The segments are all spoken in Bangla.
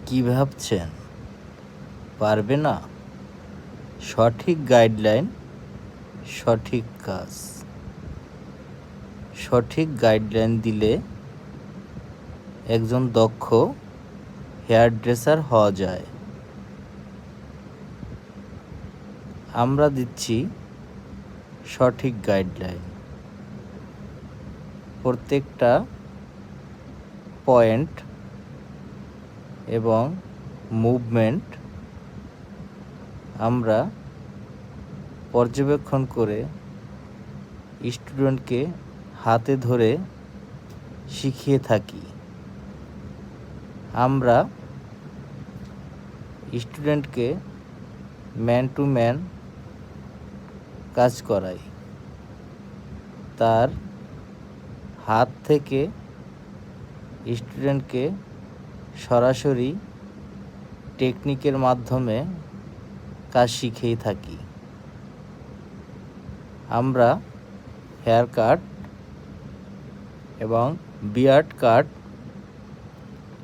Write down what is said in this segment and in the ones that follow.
কি ভাবছেন? পারবে না? সঠিক গাইডলাইন, সঠিক কাজ। সঠিক গাইডলাইন দিলে একজন দক্ষ হেয়ার ড্রেসার হওয়া যায়। আমরা দিচ্ছি সঠিক গাইডলাইন। প্রত্যেকটা পয়েন্ট এবং মুভমেন্ট আমরা পর্যবেক্ষণ করে স্টুডেন্টকে হাতে ধরে শিখিয়ে থাকি। আমরা স্টুডেন্টকে ম্যান টু ম্যান কাজ করাই। তার হাত থেকে স্টুডেন্টকে সরাসরি টেকনিকের মাধ্যমে কাজ শিখিয়ে থাকি। আমরা হেয়ার কাট এবং বিয়ার্ড কাট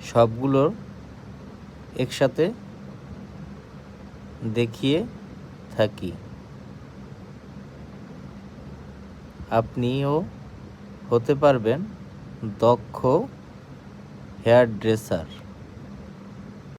সবগুলোর একসাথে দেখিয়ে থাকি। আপনিও হতে পারবেন দক্ষ হেয়ার ড্রেসার।